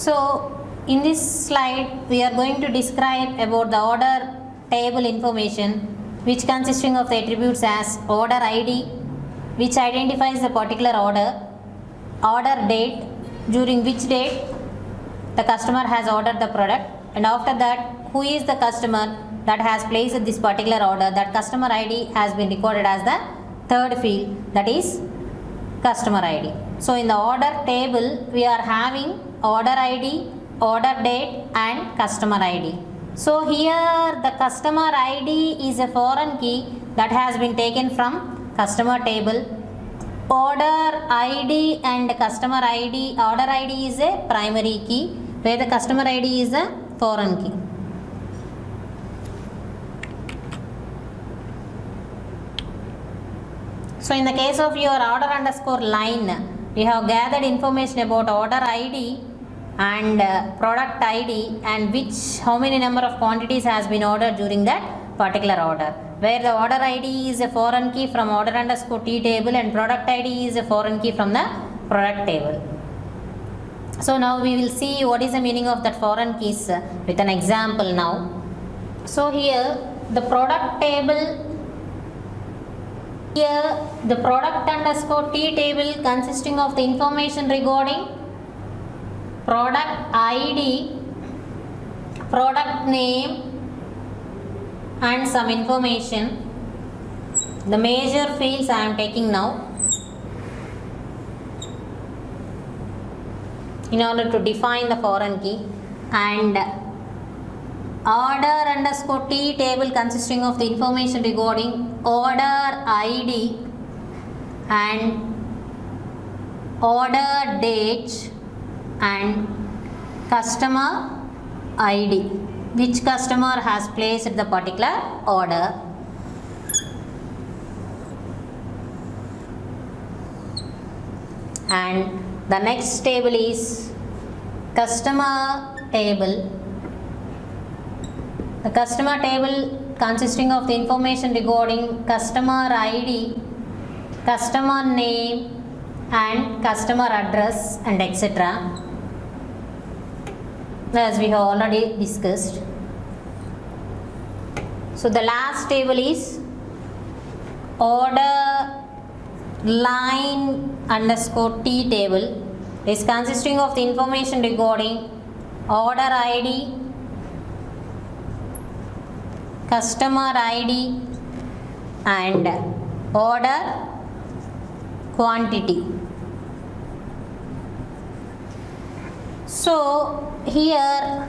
So in this slide we are going to describe about the order table information, which consisting of the attributes as order ID, which identifies the particular order, order date, during which date the customer has ordered the product, and after that who is the customer that has placed this particular order. That customer ID has been recorded as the third field, that is customer ID. So in the order table we are having order ID, order date and customer ID. So here the customer ID is a foreign key that has been taken from customer table. Order ID and customer ID, order ID is a primary key where the customer ID is a foreign key. So in the case of your order underscore line, we have gathered information about order ID and product ID and how many number of quantities has been ordered during that particular order, where the order ID is a foreign key from order underscore T table and product ID is a foreign key from the product table. So now we will see what is the meaning of that foreign keys with an example now. So here the product table, here the product underscore T table consisting of the information regarding product ID, product name and some information. The major fields I am taking now in order to define the foreign key, and order underscore T table consisting of the information regarding order ID and order date and customer ID, which customer has placed the particular order. And the next table is customer table. The customer table consisting of the information regarding customer ID, customer name and customer address and etc., as we have already discussed. So the last table is order line underscore T table, is consisting of the information regarding order ID, customer ID and order quantity. So here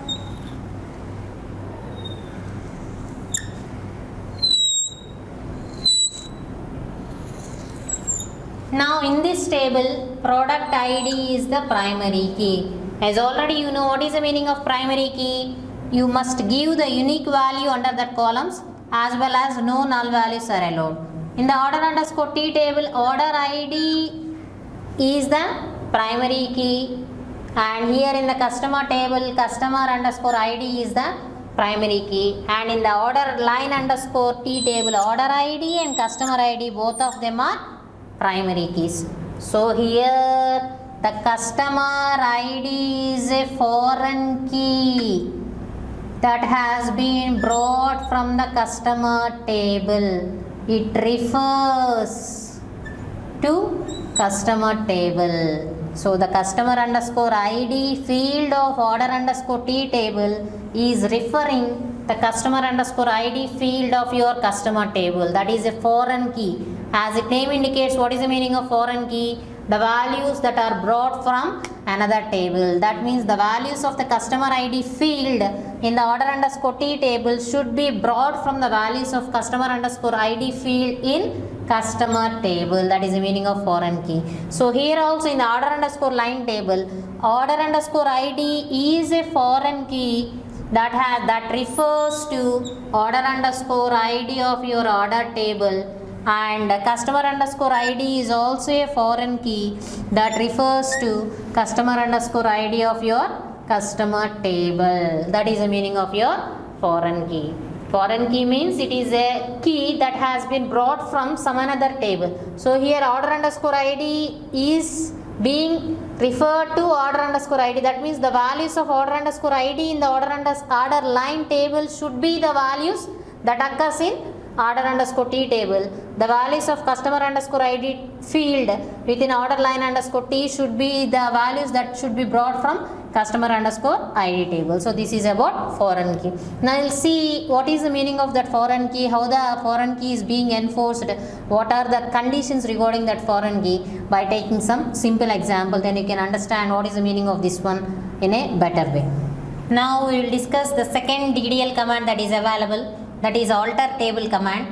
now in this table product ID is the primary key. As already you know what is the meaning of primary key. You must give the unique value under that columns as well as no null values are allowed. In the order underscore T table, order ID is the primary key, and here in the customer table customer underscore ID is the primary key, and in the order line underscore T table order ID and customer ID both of them are primary keys. So here the customer ID is a foreign key that has been brought from the customer table. It refers to customer table. So the customer underscore ID field of order underscore T table is referring the customer underscore ID field of your customer table. That is a foreign key. As its name indicates, what is the meaning of foreign key? The values that are brought from another table. That means the values of the customer ID field in the order underscore T table should be brought from the values of customer underscore ID field in customer table. That is the meaning of foreign key. So here also in the order underscore line table, order underscore ID is a foreign key that refers to order underscore ID of your order table, and customer underscore ID is also a foreign key that refers to customer underscore ID of your customer table. That is the meaning of your foreign key. Foreign key means it is a key that has been brought from some another table. So here order underscore ID is being referred to order underscore id. That means the values of order underscore id in the order line table should be the values that occurs in order underscore t table. The values of customer underscore id field within order line underscore t should be the values that should be brought from customer underscore id table. So this is about foreign key. Now we'll see what is the meaning of that foreign key, how the foreign key is being enforced, what are the conditions regarding that foreign key, by taking some simple example. Then you can understand what is the meaning of this one in a better way. Now we will discuss the second DDL command that is available, that is alter table command.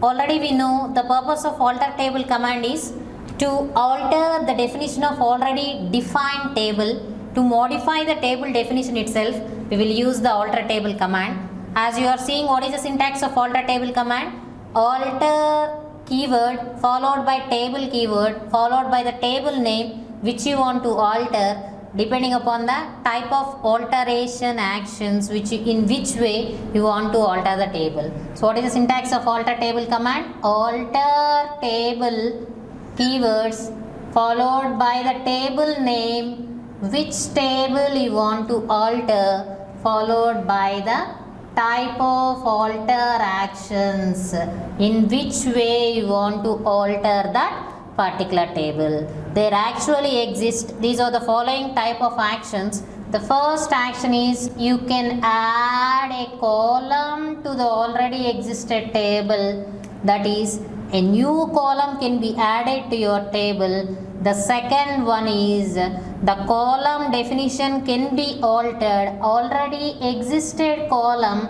Already we know the purpose of alter table command is to alter the definition of already defined table. To modify the table definition itself, we will use the alter table command. As you are seeing, what is the syntax of alter table command? Alter keyword followed by table keyword followed by the table name which you want to alter, depending upon the type of alteration actions in which way you want to alter the table. So what is the syntax of alter table command? Alter table keywords followed by the table name, which table you want to alter, followed by the type of alter actions in which way you want to alter that particular table. There actually exist, these are the following type of actions. The first action is you can add a column to the already existed table, that is a new column can be added to your table. The second one is the column definition can be altered. Already existed column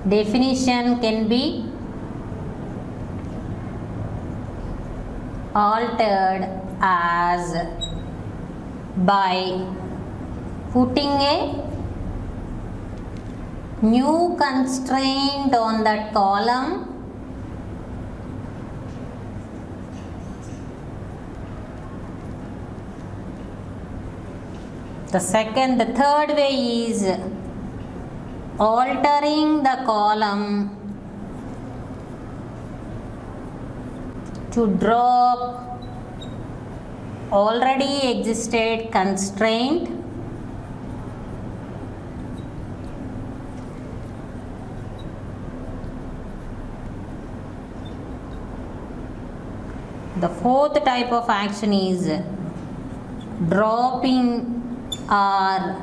definition can be altered as by putting a new constraint on that column the third way is altering the column to drop already existed constraint The fourth type of action is dropping or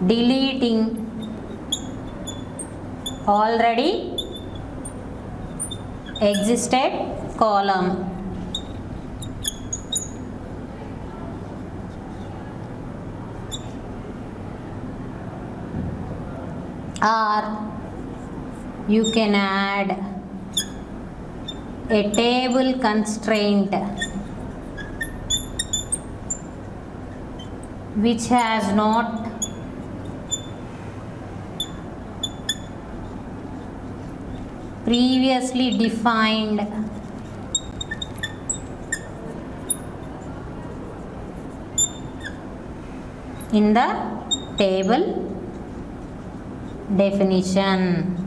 deleting already existed column. Or you can add a table constraint which has not previously defined in the table definition.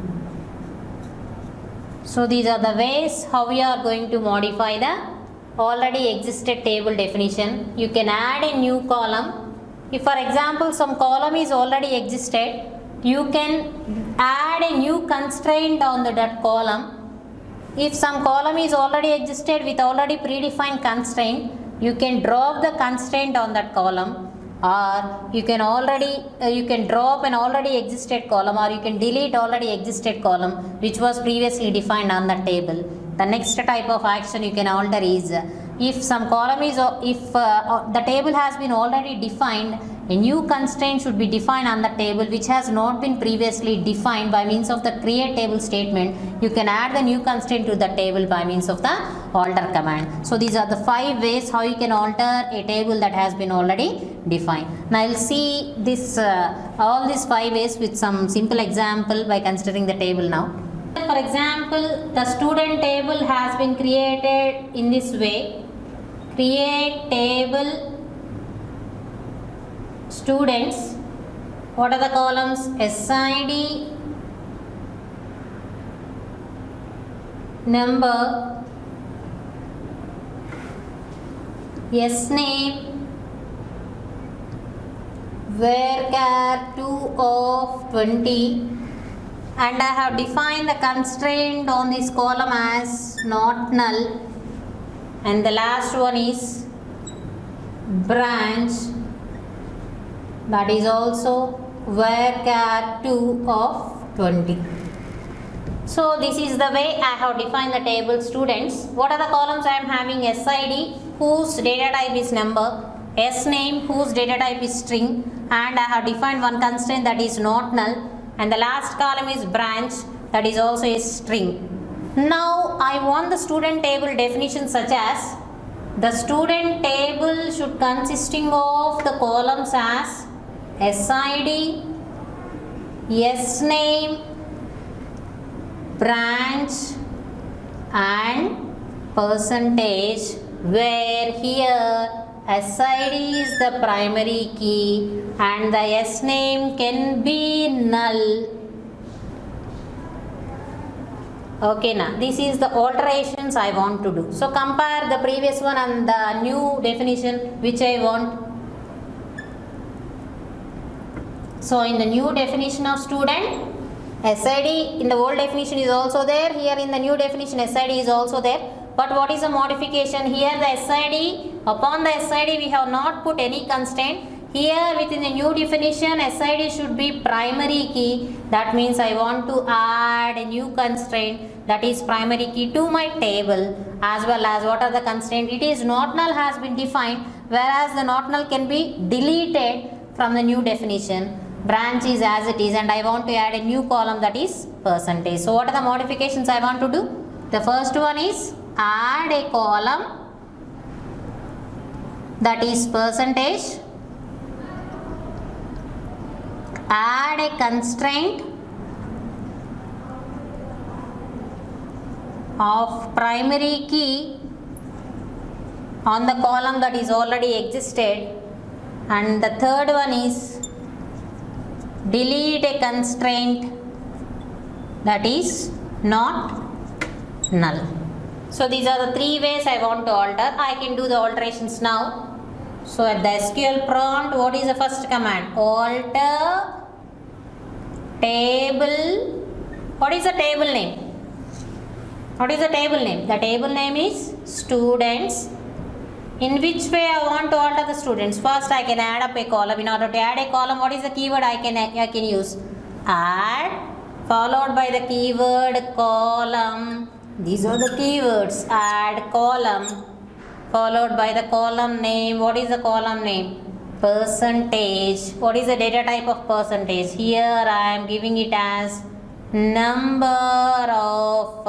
So these are the ways how we are going to modify the already existed table definition. You can add a new column. If for example some column is already existed, you can add a new constraint on that column. If some column is already existed with already predefined constraint, you can drop the constraint on that column, or you can drop an already existed column, or you can delete already existed column which was previously defined on the table. The next type of action you can alter is if some column is the table has been already defined, a new constraint should be defined on the table which has not been previously defined by means of the create table statement. You can add the new constraint to the table by means of the alter command. So these are the 5 ways how you can alter a table that has been already defined. Now I will see this all these 5 ways with some simple example by considering the table now. For example, the student table has been created in this way. Create table students. What are the columns? SID, number, S name, varchar 2 of 20, and I have defined the constraint on this column as not null, and the last one is branch, that is also varchar 2 of 20. So this is the way I have defined the table, students. What are the columns I am having? SID, whose data type is number, S name, whose data type is string, and I have defined one constraint that is not null, and the last column is branch, that is also a string. Now I want the student table definition, such as the student table should consisting of the columns as SID, S name, branch and percentage, where here SID is the primary key and the S name can be null. Okay, now this is the alterations I want to do. So compare the previous one and the new definition which I want. So in the new definition of student, SID in the old definition is also there. Here in the new definition, SID is also there. But what is the modification? Here the SID, upon the SID we have not put any constraint. Here within the new definition, SID should be primary key. That means I want to add a new constraint, that is primary key, to my table, as well as what are the constraints? It is not null has been defined, whereas the not null can be deleted from the new definition. Branch is as it is, and I want to add a new column, that is percentage. So what are the modifications I want to do? The first one is add a column, that is percentage, add a constraint of primary key on the column that is already existed, and the third one is delete a constraint that is not null. So these are the three ways I want to alter. I can do the alterations now. So at the SQL prompt, what is the first command? Alter table. What is the table name? What is the table name? The table name is students. In which way I want to alter the students? First I can add up a column. In order to add a column, what is the keyword I can use? Add followed by the keyword column. These are the keywords. Add column followed by the column name. What is the column name? Percentage. What is the data type of percentage? Here I am giving it as number of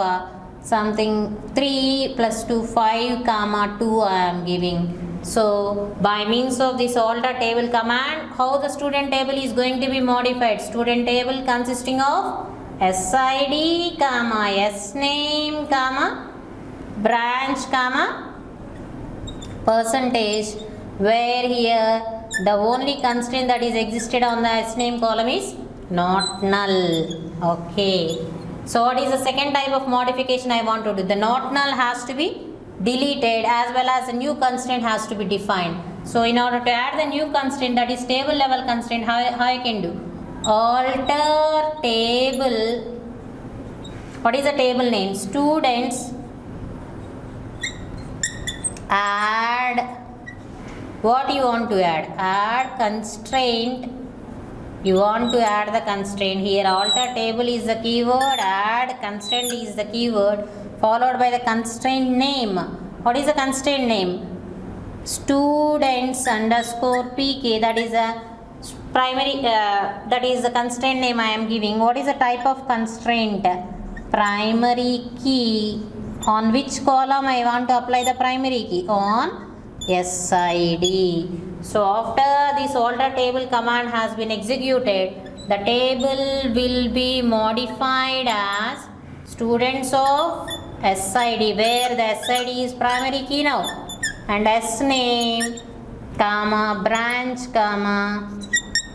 something 3 plus 2 5 comma 2 I am giving. So by means of this alter table command, how the student table is going to be modified? Student table consisting of SID comma S name comma branch comma percentage, where here the only constraint that is existed on the S name column is not null. Okay. So what is the second type of modification I want to do? The not null has to be deleted, as well as a new constraint has to be defined. So in order to add the new constraint, that is table level constraint, how I can do? Alter table. What is the table name? Students. Add. What you want to add? Add constraint. You want to add the constraint. Here alter table is the keyword, add constraint is the keyword, followed by the constraint name. What is the constraint name? Students underscore pk, that is a primary, that is the constraint name I am giving. What is the type of constraint? Primary key. On which column I want to apply the primary key? On SID. So after this alter table command has been executed, the table will be modified as students of SID, where the SID is primary key now, and S name comma branch comma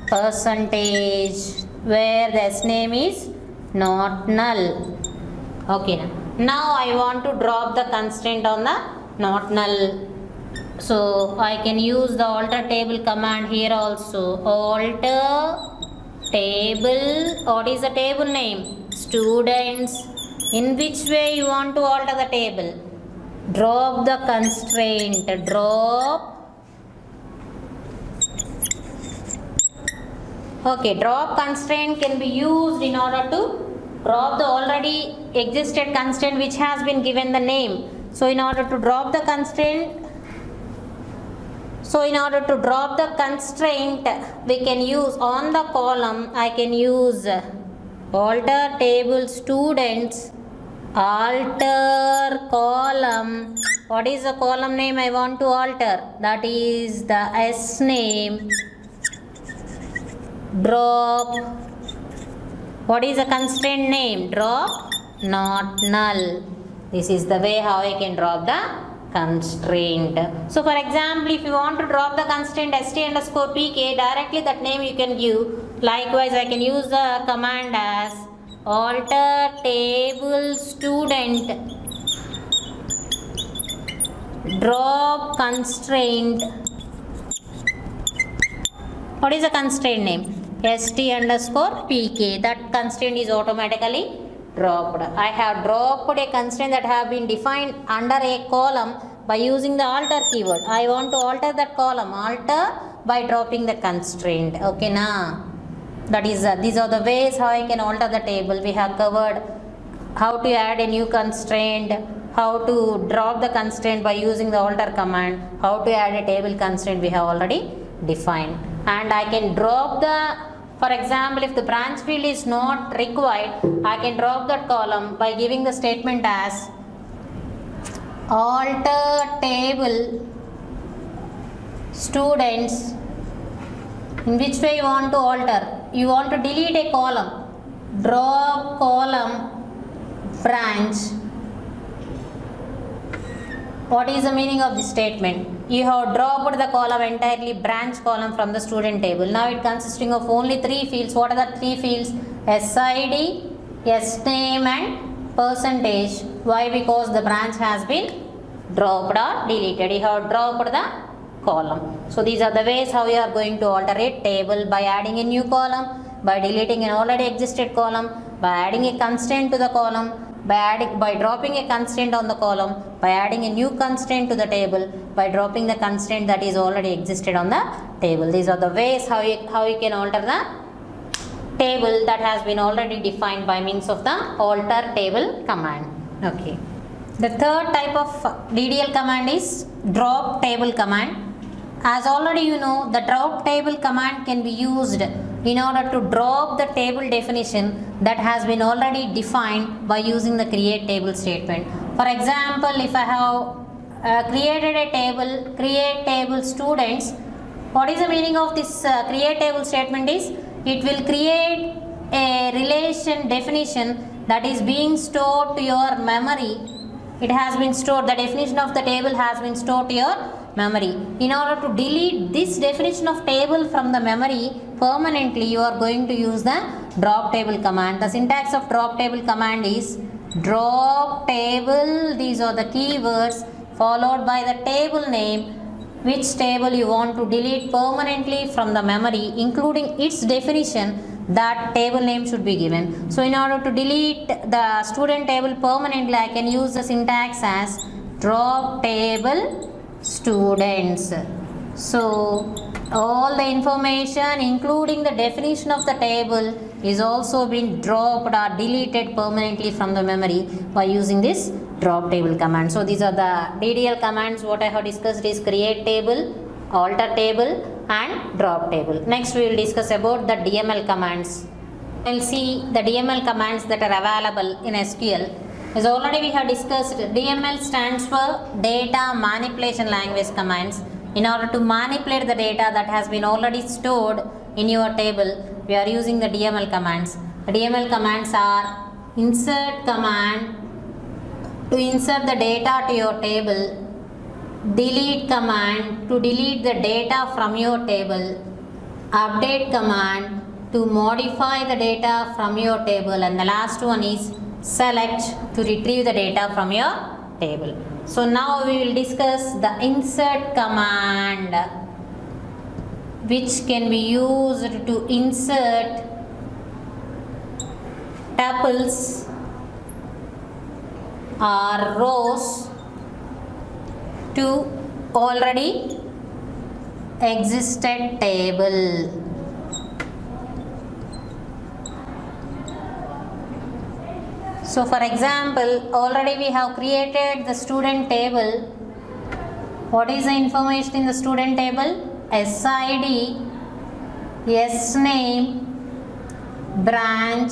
percentage, where the S name is not null. Okay, Now I want to drop the constraint on the not null. So I can use the alter table command here also. Alter table. What is the table name? Students. In which way you want to alter the table? Drop the constraint. Drop. Okay, drop constraint can be used in order to drop the already existed constraint which has been given the name. So in order to drop the constraint, we can use on the column, I can use alter table students, alter column. What is the column name I want to alter? That is the S name. Drop. What is the constraint name? Drop not null. This is the way how I can drop the constraint. So for example, if you want to drop the constraint st_pk, directly that name you can give. Likewise, I can use the command as alter table student, drop constraint. What is the constraint name? st_pk. That constraint is automatically dropped. I have dropped a constraint that have been defined under a column by using the alter keyword. I want to alter that column. Alter by dropping the constraint. Okay, na? That is these are the ways how I can alter the table. We have covered how to add a new constraint, how to drop the constraint by using the alter command, how to add a table constraint we have already defined. And I can drop the, for example, if the branch field is not required, I can drop that column by giving the statement as alter table students. In which way you want to alter? You want to delete a column. Drop column branch. What is the meaning of this statement? You have dropped the column entirely, branch column from the student table. Now it consisting of only 3 fields. What are the 3 fields? SID, SNAME and percentage. Why? Because the branch has been dropped or deleted. You have dropped the column. So these are the ways how you are going to alter a table: by adding a new column, by deleting an already existed column, by adding a constraint to the column, by dropping a constraint on the column, by adding a new constraint to the table, by dropping the constraint that is already existed on the table. These are the ways how you can alter the table that has been already defined by means of the alter table command. Okay. The third type of DDL command is drop table command. As already you know, the drop table command can be used in order to drop the table definition that has been already defined by using the create table statement. For example, if I have created a table, create table students, what is the meaning of this create table statement is, it will create a relation definition that is being stored to your memory. It has been stored, the definition of the table has been stored to your memory. In order to delete this definition of table from the memory permanently, you are going to use the drop table command. The syntax of drop table command is drop table, these are the keywords, followed by the table name, which table you want to delete permanently from the memory, including its definition. That table name should be given. So in order to delete the student table permanently, I can use the syntax as drop table students. So all the information including the definition of the table is also been dropped or deleted permanently from the memory by using this drop table command. So these are the DDL commands. What I have discussed is create table, alter table and drop table. Next we will discuss about the DML commands. We'll see the DML commands that are available in SQL. As already we have discussed, DML stands for data manipulation language commands. In order to manipulate the data that has been already stored in your table, we are using the DML commands. The DML commands are insert command to insert the data to your table, delete command to delete the data from your table, update command to modify the data from your table, and the last one is select to retrieve the data from your table. So now we will discuss the insert command, which can be used to insert tuples or rows to already existed table. So for example, already we have created the student table. What is the information in the student table? SID, SNAME, branch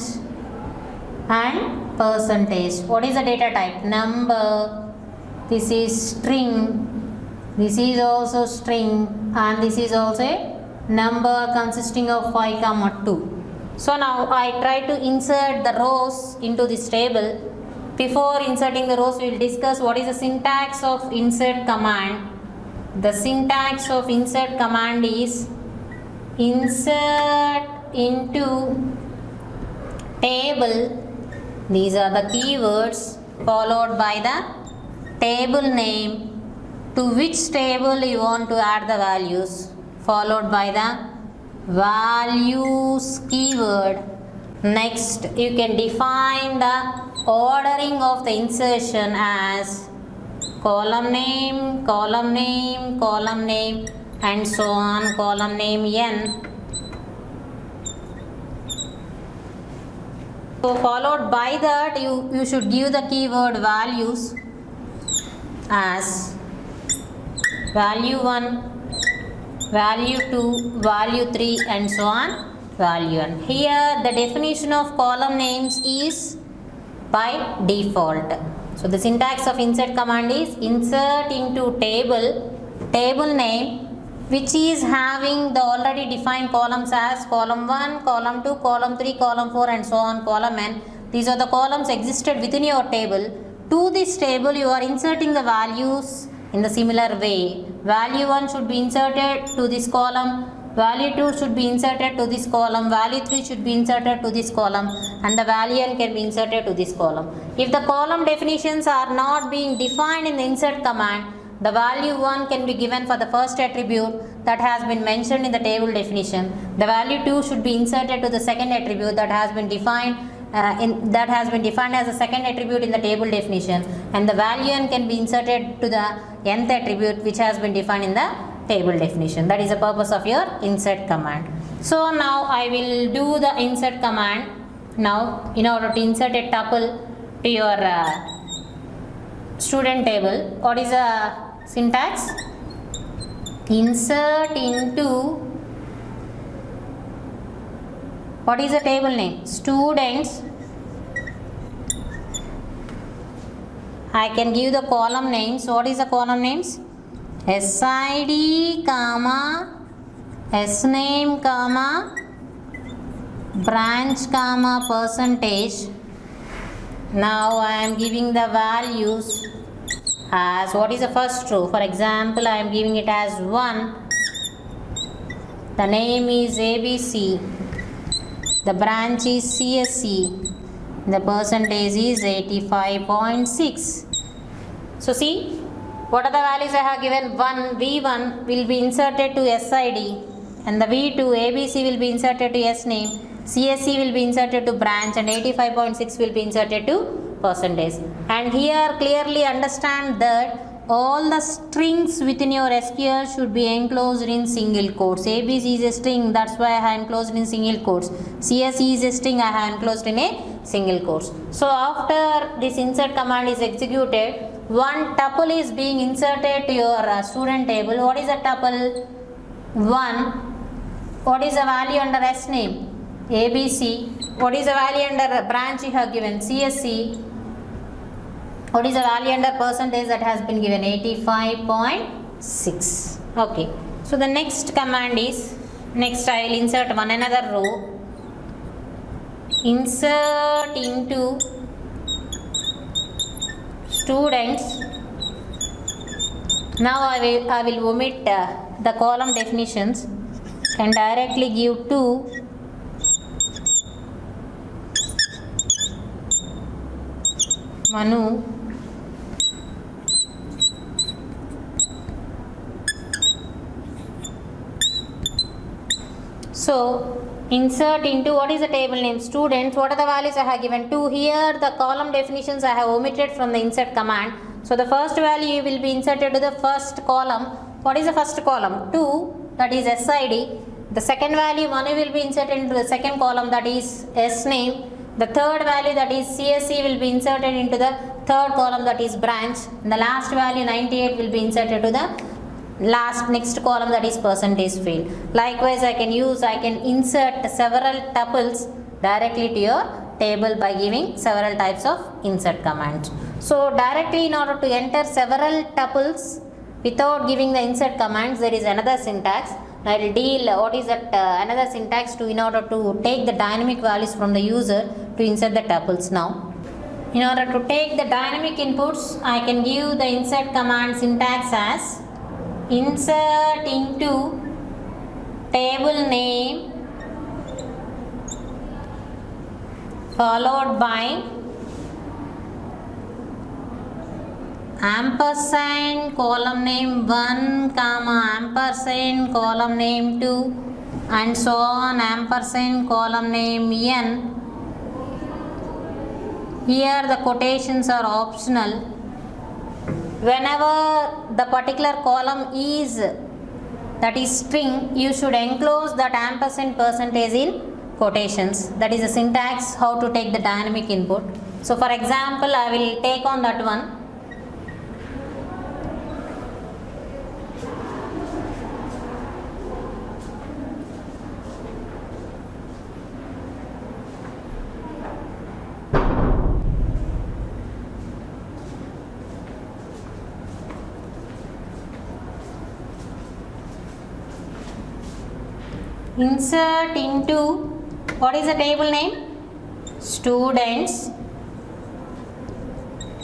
and percentage. What is the data type? Number. This is string. This is also string, and this is also a number consisting of 5, 2. So now I try to insert the rows into this table. Before inserting the rows, we will discuss what is the syntax of insert command. The syntax of insert command is insert into table. These are the keywords, followed by the table name, to which table you want to add the values, followed by the values keyword. Next, you can define the ordering of the insertion as column name, column name, column name, and so on, column name n. So followed by that, you should give the keyword values as value 1, value 2, value 3, and so on, value 1. Here the definition of column names is by default. So the syntax of insert command is insert into table name, which is having the already defined columns as column 1, column 2, column 3, column 4, and so on, column n. These are the columns existed within your table. To this table you are inserting the values in the similar way. Value 1 should be inserted to this column, value 2 should be inserted to this column, value 3 should be inserted to this column, and the value n can be inserted to this column. If the column definitions are not being defined in the insert command, the value 1 can be given for the first attribute that has been mentioned in the table definition. The value 2 should be inserted to the second attribute that has been defined as a second attribute in the table definition, and the value n can be inserted to the nth attribute which has been defined in the table definition. That is the purpose of your insert command. So now I will do the insert command. Now in order to insert a tuple to your student table, what is the syntax? Insert into, what is the table name? Students. I can give the column names. What is the column names? SID, comma, SNAME, comma, branch, comma, percentage. Now I am giving the values as what is the first row. For example, I am giving it as 1. The name is ABC. The branch is CSE. The percentage is 85.6. So see, what are the values I have given? V1 will be inserted to SID, and the V2 ABC will be inserted to SNAME, CSE will be inserted to branch, and 85.6 will be inserted to percentage. And here clearly understand that all the strings within your SQL should be enclosed in single quotes. ABC is a string, that's why I have enclosed in single quotes. CSE is a string, I have enclosed in a single quotes. So after this insert command is executed, one tuple is being inserted to your student table. What is a tuple? 1. What is the value under SNAME? ABC. What is the value under branch you have given? CSE. What is the value under percentage that has been given? 85.6. Okay. So the next command is, next I will insert one another row. Insert into students. Now I will omit the column definitions and directly give 2 Manu. So insert into, what is the table name? Students. What are the values I have given? 2. Here the column definitions I have omitted from the insert command. So the first value will be inserted to the first column. What is the first column? 2, that is SID. The second value Manu will be inserted into the second column, that is S name. The third value, that is CSE, will be inserted into the third column, that is branch. And the last value 98 will be inserted to the next column, that is percentage field. Likewise I can insert several tuples directly to your table by giving several types of insert commands. So directly, in order to enter several tuples without giving the insert commands, there is another syntax. I will deal what is that another syntax to, in order to take the dynamic values from the user to insert the tuples. Now in order to take the dynamic inputs, I can give the insert command syntax as insert into table name followed by ampersand column name 1 comma ampersand column name 2 and so on, ampersand column name n. Here the quotations are optional. Whenever the particular column is, that is string, you should enclose that ampersand percentage in quotations. That is the syntax how to take the dynamic input. So for example, I will take on that one. Insert into, what is the table name? Students.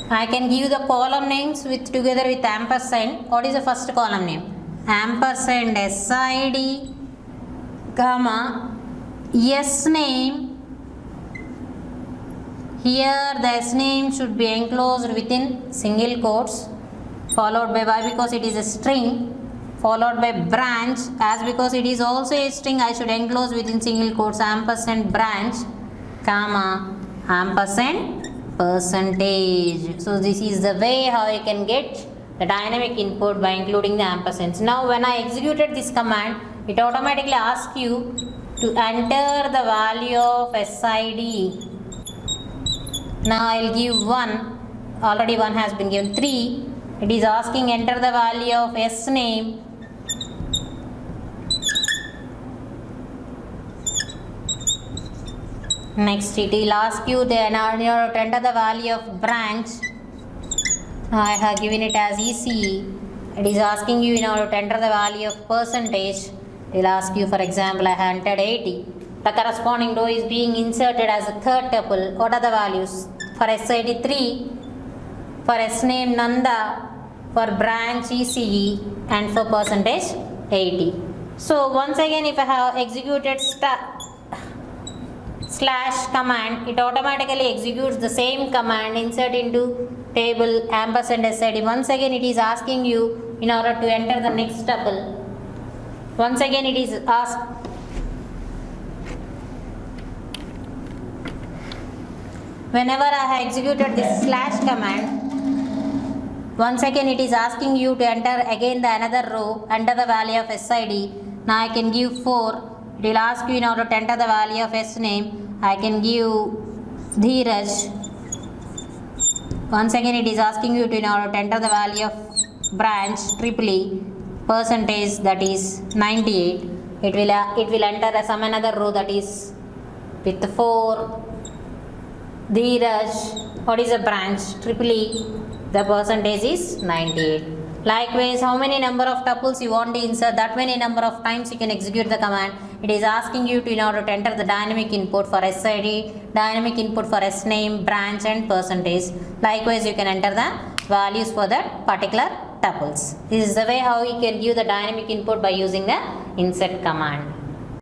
I can give the column names with together with ampersand. What is the first column name? Ampersand SID, comma S name. Here the S name should be enclosed within single quotes, followed by y, because it is a string, followed by branch, as because it is also a string, I should enclose within single quotes ampersand branch, comma ampersand percentage. So this is the way how you can get the dynamic input by including the ampersands. Now when I executed this command, it automatically asks you to enter the value of SID. Now I will give 1, already 1 has been given. 3, it is asking enter the value of S name. Next it will ask you to enter the value of branch. I have given it as ECE. It is asking you in order to enter the value of percentage. It will ask you, for example, I have entered 80. The corresponding row is being inserted as a third tuple. What are the values? For SID 3, for S name Nanda, for branch ECE, and for percentage 80. So once again, if I have executed slash command, it automatically executes the same command, insert into table ampersand SID. Once again it is asking you in order to enter the next tuple. Once again it is asked. Whenever I have executed this slash command, once again it is asking you to enter again the another row, enter the value of SID. Now I can give 4. It will ask you in order to enter the value of S name. I can give Dheeraj. Once again it is asking you to in order to enter the value of branch EEE, percentage, that is 98. It will enter some another row, that is with 4. Dheeraj, what is a branch? EEE, the percentage is 98. Likewise, how many number of tuples you want to insert, that many number of times you can execute the command. It is asking you to in order to enter the dynamic input for SID, dynamic input for S name, branch and percentage. Likewise, you can enter the values for that particular tuples. This is the way how you can give the dynamic input by using the insert command.